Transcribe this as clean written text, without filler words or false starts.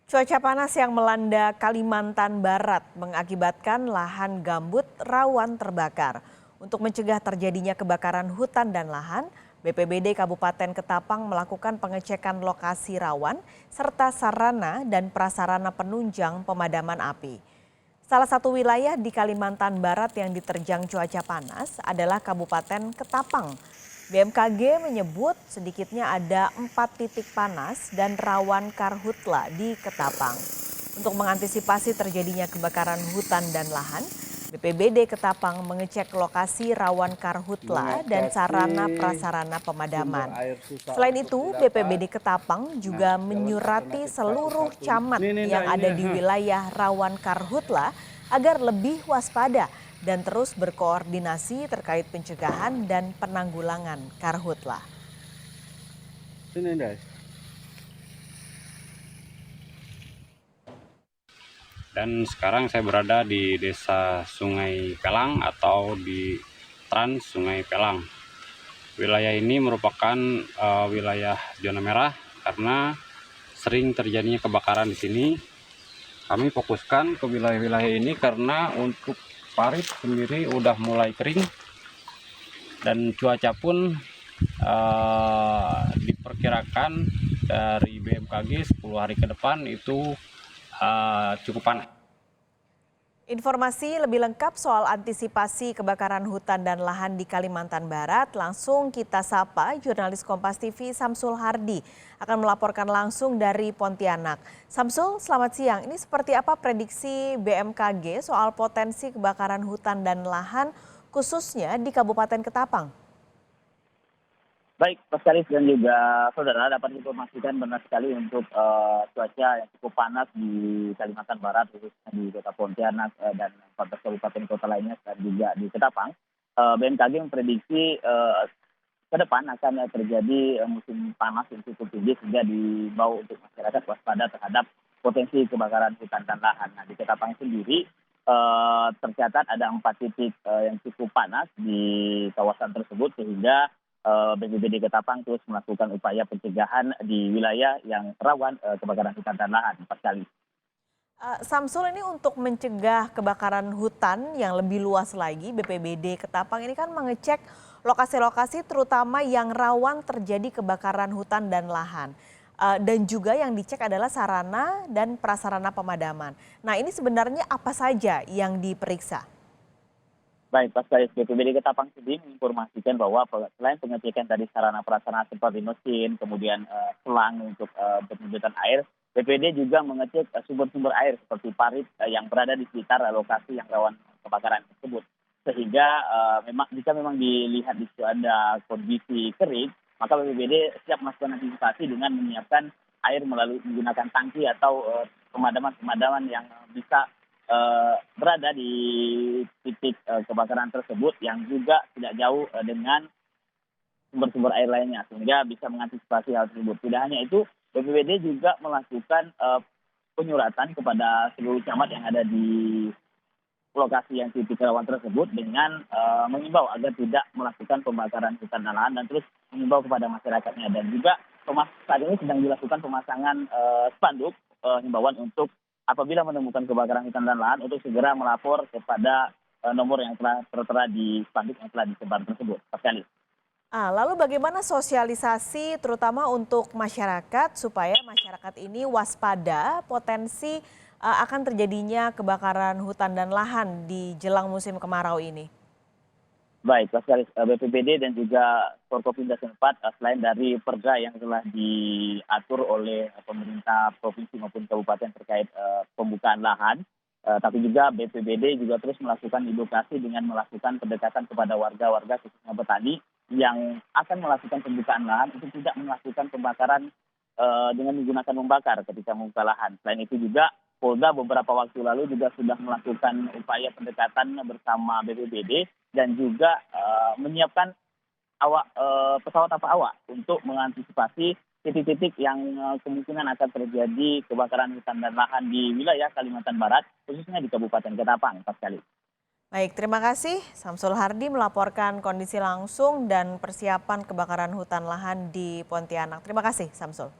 Cuaca panas yang melanda Kalimantan Barat mengakibatkan lahan gambut rawan terbakar. Untuk mencegah terjadinya kebakaran hutan dan lahan, BPBD Kabupaten Ketapang melakukan pengecekan lokasi rawan serta sarana dan prasarana penunjang pemadaman api. Salah satu wilayah di Kalimantan Barat yang diterjang cuaca panas adalah Kabupaten Ketapang. BMKG menyebut sedikitnya ada 4 titik panas dan rawan karhutla di Ketapang. Untuk mengantisipasi terjadinya kebakaran hutan dan lahan, BPBD Ketapang mengecek lokasi rawan karhutla dan sarana prasarana pemadaman. Selain itu, BPBD Ketapang juga menyurati seluruh camat yang ada di wilayah rawan karhutla agar lebih waspada dan terus berkoordinasi terkait pencegahan dan penanggulangan karhutla. Dan sekarang saya berada di Desa Sungai Pelang atau di Trans Sungai Pelang. Wilayah ini merupakan wilayah zona merah karena sering terjadinya kebakaran di sini. Kami fokuskan ke wilayah-wilayah ini karena untuk parit sendiri udah mulai kering dan cuaca pun diperkirakan dari BMKG 10 hari ke depan itu cukup panas. Informasi lebih lengkap soal antisipasi kebakaran hutan dan lahan di Kalimantan Barat langsung kita sapa jurnalis Kompas TV Samsul Hardi akan melaporkan langsung dari Pontianak. Samsul, selamat siang. Ini seperti apa prediksi BMKG soal potensi kebakaran hutan dan lahan khususnya di Kabupaten Ketapang? Baik, Mas Karis dan juga saudara dapat informasikan benar sekali untuk cuaca yang cukup panas di Kalimantan Barat, khususnya di Kota Pontianak dan 14 kabupaten kota lainnya dan juga di Ketapang. BMKG memprediksi ke depan akan terjadi musim panas yang cukup tinggi sehingga diimbau untuk masyarakat waspada terhadap potensi kebakaran hutan dan lahan. Nah, di Ketapang sendiri tercatat ada 4 titik yang cukup panas di kawasan tersebut sehingga BPBD Ketapang terus melakukan upaya pencegahan di wilayah yang rawan kebakaran hutan dan lahan 4 kali. Samsul, ini untuk mencegah kebakaran hutan yang lebih luas lagi, BPBD Ketapang ini kan mengecek lokasi-lokasi terutama yang rawan terjadi kebakaran hutan dan lahan. Dan juga yang dicek adalah sarana dan prasarana pemadaman. Nah, ini sebenarnya apa saja yang diperiksa? Baik, Pak Karis, BPBD Ketapang sendiri menginformasikan bahwa selain pengecekan tadi sarana prasarana seperti mesin, kemudian selang untuk penyedotan air, BPBD juga mengecek sumber-sumber air seperti parit yang berada di sekitar lokasi yang rawan kebakaran tersebut. Sehingga jika memang dilihat di situ ada kondisi kering, maka BPBD siap melakukan antisipasi dengan menyiapkan air melalui menggunakan tangki atau pemadaman-pemadaman yang bisa berada di titik kebakaran tersebut yang juga tidak jauh dengan sumber-sumber air lainnya sehingga bisa mengantisipasi hal tersebut. Tidak hanya itu, BPBD juga melakukan penyuratan kepada seluruh camat yang ada di lokasi yang titik rawan tersebut dengan mengimbau agar tidak melakukan pembakaran hutan dan lahan dan terus mengimbau kepada masyarakatnya dan juga saat ini sedang dilakukan pemasangan spanduk himbauan untuk apabila menemukan kebakaran hutan dan lahan untuk segera melapor kepada nomor yang telah tertera di spanduk yang telah disebar tersebut. Sekali. Lalu bagaimana sosialisasi terutama untuk masyarakat supaya masyarakat ini waspada potensi akan terjadinya kebakaran hutan dan lahan di jelang musim kemarau ini? Baik, Mas Karis, BPBD dan juga Forkopimda setempat selain dari perda yang telah diatur oleh pemerintah provinsi maupun kabupaten terkait pembukaan lahan, tapi juga BPBD juga terus melakukan edukasi dengan melakukan pendekatan kepada warga-warga khususnya petani yang akan melakukan pembukaan lahan untuk tidak melakukan pembakaran dengan menggunakan membakar ketika membuka lahan. Selain itu juga Polda beberapa waktu lalu juga sudah melakukan upaya pendekatan bersama BPBD dan juga menyiapkan pesawat awak untuk mengantisipasi titik-titik yang kemungkinan akan terjadi kebakaran hutan dan lahan di wilayah Kalimantan Barat, khususnya di Kabupaten Ketapang. Sekali. Baik, terima kasih. Samsul Hardi melaporkan kondisi langsung dan persiapan kebakaran hutan lahan di Pontianak. Terima kasih, Samsul.